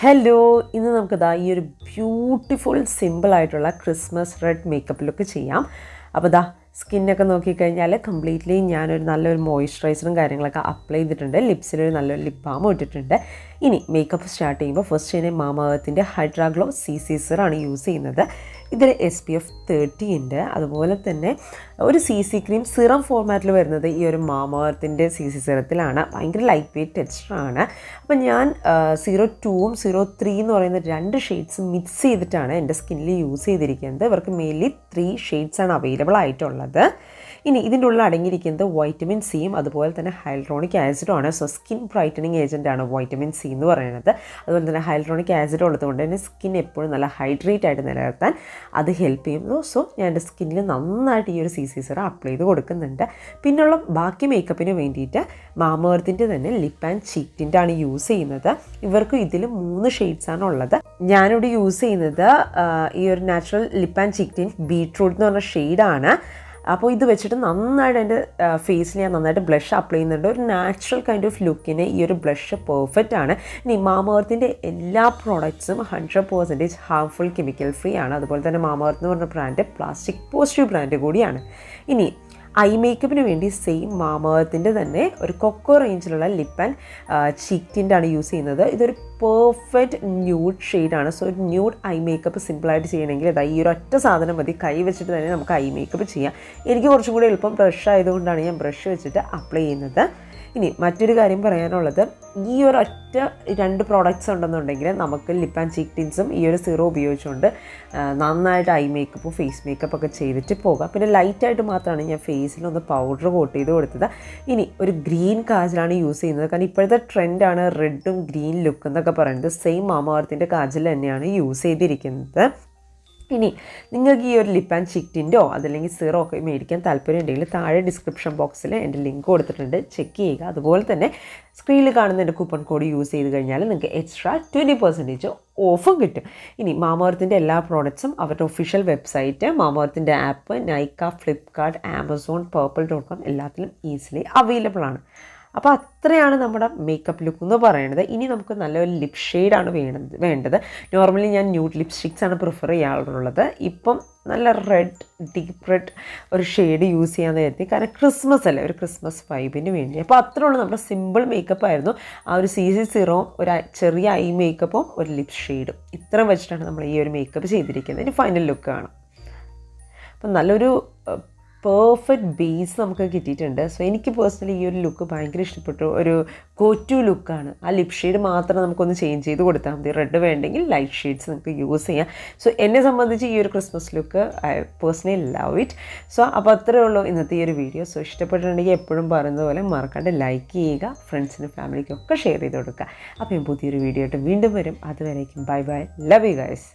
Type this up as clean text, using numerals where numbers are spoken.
Hello, ഇന്ന് നമുക്കിതാ ഈ ഒരു ബ്യൂട്ടിഫുൾ സിമ്പിളായിട്ടുള്ള ക്രിസ്മസ് റെഡ് മേക്കപ്പ് ലുക്ക് ചെയ്യാം. അപ്പോൾ ഇതാ സ്കിന്നൊക്കെ നോക്കിക്കഴിഞ്ഞാൽ കംപ്ലീറ്റ്ലി ഞാനൊരു നല്ലൊരു മോയ്സ്ചറൈസറും കാര്യങ്ങളൊക്കെ അപ്ലൈ ചെയ്തിട്ടുണ്ട്. ലിപ്സിലൊരു നല്ലൊരു ലിപ് ബാമും ഇട്ടിട്ടുണ്ട്. ഇനി മേക്കപ്പ് സ്റ്റാർട്ട് ചെയ്യുമ്പോൾ ഫസ്റ്റ് തന്നെ മാമാ എർത്തിൻ്റെ ഹൈഡ്രാ ഗ്ലോ CC സിറാണ് യൂസ് ചെയ്യുന്നത്. ഇതിൽ SPF 30 ഉണ്ട്. അതുപോലെ തന്നെ ഒരു CC ക്രീം സിറം ഫോർമാറ്റിൽ വരുന്നത് ഈ ഒരു മാമാ എർത്തിൻ്റെ CC സിറത്തിലാണ്. ഭയങ്കര ലൈറ്റ് വെയ്റ്റ് ടെക്സ്ചറാണ്. അപ്പോൾ ഞാൻ 02ഉം 03 എന്ന് പറയുന്ന 2 ഷെയ്ഡ്സ് മിക്സ് ചെയ്തിട്ടാണ് എൻ്റെ സ്കിന്നിൽ യൂസ് ചെയ്തിരിക്കുന്നത്. ഇവർക്ക് മെയിൻലി 3 ഷെയ്ഡ്സാണ് അവൈലബിൾ ആയിട്ടുള്ളത്. ഇനി ഇതിൻ്റെ ഉള്ളിൽ അടങ്ങിയിരിക്കുന്നത് വൈറ്റമിൻ സിയും അതുപോലെ തന്നെ ഹൈലറോണിക് ആസിഡുമാണ്. സോ സ്കിൻ ബ്രൈറ്റനിങ് ഏജൻറ്റാണ് വൈറ്റമിൻ സി എന്ന് പറയുന്നത്. അതുപോലെ തന്നെ ഹൈലറോണിക് ആസിഡ് ഉള്ളതുകൊണ്ട് തന്നെ സ്കിൻ എപ്പോഴും നല്ല ഹൈഡ്രേറ്റ് ആയിട്ട് നിലനിർത്താൻ അത് ഹെൽപ്പ് ചെയ്യുന്നു. സോ ഞാൻ എൻ്റെ സ്കിന്നിൽ നന്നായിട്ട് ഈ ഒരു CC സിറം അപ്ലൈ ചെയ്ത് കൊടുക്കുന്നുണ്ട്. പിന്നുള്ള ബാക്കി മേക്കപ്പിന് വേണ്ടിയിട്ട് മാമാ എർത്തിൻ്റെ തന്നെ ലിപ്പ് ആൻഡ് ചീക്ക് ടിൻ്റ് ആണ് യൂസ് ചെയ്യുന്നത്. ഇവർക്ക് ഇതിൽ 3 ഷെയ്ഡ്സാണ് ഉള്ളത്. ഞാനിവിടെ യൂസ് ചെയ്യുന്നത് ഈ ഒരു natural lip and cheek tint beetroot എന്ന് പറഞ്ഞ ഷെയ്ഡാണ്. അപ്പോൾ ഇത് വെച്ചിട്ട് നന്നായിട്ട് എൻ്റെ ഫേസിൽ ഞാൻ നന്നായിട്ട് ബ്ലഷ് അപ്ലൈ ചെയ്യുന്നുണ്ട്. ഒരു നാച്ചുറൽ കൈൻഡ് ഓഫ് ലുക്കിന് ഈ ഒരു ബ്ലഷ് പെർഫെക്റ്റ് ആണ്. ഇനി മാമാ എർത്തിൻ്റെ എല്ലാ പ്രോഡക്ട്സും 100% ഹാർംഫുൾ കെമിക്കൽ ഫ്രീ ആണ്. അതുപോലെ തന്നെ മാമാ എർത്ത് എന്ന് പറഞ്ഞ ബ്രാൻഡ് പ്ലാസ്റ്റിക് പോസിറ്റീവ് ബ്രാൻഡ് കൂടിയാണ്. ഇനി ഐ മേക്കപ്പിന് വേണ്ടി സെയിം മാമാ എർത്തിൻ്റെ തന്നെ ഒരു കൊക്കോ റേഞ്ചിലുള്ള ലിപ്പ് ആൻഡ് ചീക്ക് ടിൻ്റാണ് യൂസ് ചെയ്യുന്നത്. ഇതൊരു പെർഫെക്റ്റ് ന്യൂഡ് ഷെയ്ഡാണ്. സോ ഒരു ന്യൂഡ് ഐ മേക്കപ്പ് സിമ്പിളായിട്ട് ചെയ്യണമെങ്കിൽ അതായത് ഈ ഒരു ഒറ്റ സാധനം മതി. കൈ വെച്ചിട്ട് തന്നെ നമുക്ക് ഐ മേക്കപ്പ് ചെയ്യാം. എനിക്ക് കുറച്ചും കൂടി എളുപ്പം ബ്രഷ് ആയതുകൊണ്ടാണ് ഞാൻ ബ്രഷ് വെച്ചിട്ട് അപ്ലൈ ചെയ്യുന്നത്. ഇനി മറ്റൊരു കാര്യം പറയാനുള്ളത്, ഈ ഒരു ഒറ്റ 2 പ്രോഡക്റ്റ്സ് ഉണ്ടെന്നുണ്ടെങ്കിൽ നമുക്ക് ലിപ്പ് ആൻഡ് ചീക്ക് ടിൻസും ഈ ഒരു സീറോ ഉപയോഗിച്ചുകൊണ്ട് നന്നായിട്ട് ഐ മേക്കപ്പും ഫേസ് മേക്കപ്പൊക്കെ ചെയ്തിട്ട് പോകാം. പിന്നെ ലൈറ്റായിട്ട് മാത്രമാണ് ഞാൻ ഫേസിലൊന്ന് പൗഡർ കോട്ട് ചെയ്ത് കൊടുത്തത്. ഇനി ഒരു ഗ്രീൻ കാജലാണ് യൂസ് ചെയ്യുന്നത്. കാരണം ഇപ്പോഴത്തെ ട്രെൻഡാണ് റെഡും ഗ്രീൻ ലുക്ക് എന്നൊക്കെ പറയുന്നത്. സെയിം മാമാ എർത്തിൻ്റെ കാജൽ തന്നെയാണ് യൂസ് ചെയ്തിരിക്കുന്നത്. ഇനി നിങ്ങൾക്ക് ഈ ഒരു ലിപ്പ് ആൻഡ് ചീക്ക് ടിൻ്റോ അതല്ലെങ്കിൽ സിറോ ഒക്കെ മേടിക്കാൻ താല്പര്യം ഉണ്ടെങ്കിൽ താഴെ ഡിസ്ക്രിപ്ഷൻ ബോക്സിൽ എൻ്റെ ലിങ്ക് കൊടുത്തിട്ടുണ്ട്, ചെക്ക് ചെയ്യുക. അതുപോലെ തന്നെ സ്ക്രീനിൽ കാണുന്ന എൻ്റെ കൂപ്പൺ കോഡ് യൂസ് ചെയ്ത് കഴിഞ്ഞാൽ നിങ്ങൾക്ക് എക്സ്ട്രാ 20% ഓഫും കിട്ടും. ഇനി മാമാ എർത്തിൻ്റെ എല്ലാ പ്രോഡക്ട്സും അവരുടെ ഒഫീഷ്യൽ വെബ്സൈറ്റ്, മാമാ എർത്തിൻ്റെ app, Nykaa, Flipkart, Amazon, purple.com എല്ലാത്തിലും ഈസിലി അവൈലബിൾ ആണ്. അപ്പോൾ അത്രയാണ് നമ്മുടെ മേക്കപ്പ് ലുക്ക് എന്ന് പറയുന്നത്. ഇനി നമുക്ക് നല്ലൊരു ലിപ് ഷെയ്ഡാണ് വേണ്ടത്. നോർമലി ഞാൻ ന്യൂഡ് ലിപ്സ്റ്റിക്സാണ് പ്രിഫർ ചെയ്യാറുള്ളത്. ഇപ്പം നല്ല റെഡ്, ഡീപ്പ് റെഡ് ഒരു ഷെയ്ഡ് യൂസ് ചെയ്യാൻ കരുതി. കാരണം ക്രിസ്മസ് അല്ലേ, ഒരു ക്രിസ്മസ് വൈബിന് വേണ്ടി. അപ്പോൾ അത്രേ ഉള്ളൂ, നമ്മുടെ സിമ്പിൾ മേക്കപ്പ് ആയിരുന്നു. ആ ഒരു CC സിറവും ഒരു ചെറിയ ഐ മേക്കപ്പും ഒരു ലിപ് ഷെയ്ഡും ഇത്ര വെച്ചിട്ടാണ് നമ്മൾ ഈ ഒരു മേക്കപ്പ് ചെയ്തിരിക്കുന്നത്. ഇനി ഫൈനൽ ലുക്കാണ്. അപ്പം നല്ലൊരു പെർഫെക്റ്റ് ബേസ് നമുക്ക് കിട്ടിയിട്ടുണ്ട്. സോ എനിക്ക് പേഴ്സണലി ഈ ഒരു ലുക്ക് ഭയങ്കര ഇഷ്ടപ്പെട്ടു. ഒരു ഗോ ടു ലുക്കാണ്. ആ ലിപ് ഷെയ്ഡ് മാത്രം നമുക്കൊന്ന് ചേഞ്ച് ചെയ്ത് കൊടുത്താൽ മതി. റെഡ് വേണ്ടെങ്കിൽ ലൈറ്റ് ഷെയ്ഡ്സ് നമുക്ക് യൂസ് ചെയ്യാം. സോ എന്നെ സംബന്ധിച്ച് ഈ ഒരു Christmas look I personally love it. So അപ്പോൾ അത്രയേ ഉള്ളൂ ഇന്നത്തെ ഈ ഒരു വീഡിയോ. സോ ഇഷ്ടപ്പെട്ടിട്ടുണ്ടെങ്കിൽ എപ്പോഴും പറയുന്നത് പോലെ മറക്കാണ്ട് ലൈക്ക് ചെയ്യുക, ഫ്രണ്ട്സിനും ഫാമിലിക്കും ഒക്കെ ഷെയർ ചെയ്ത് കൊടുക്കുക. അപ്പോൾ ഞാൻ പുതിയൊരു വീഡിയോ ആയിട്ട് വീണ്ടും വരും. അതുവരേക്കും bye bye, love you guys.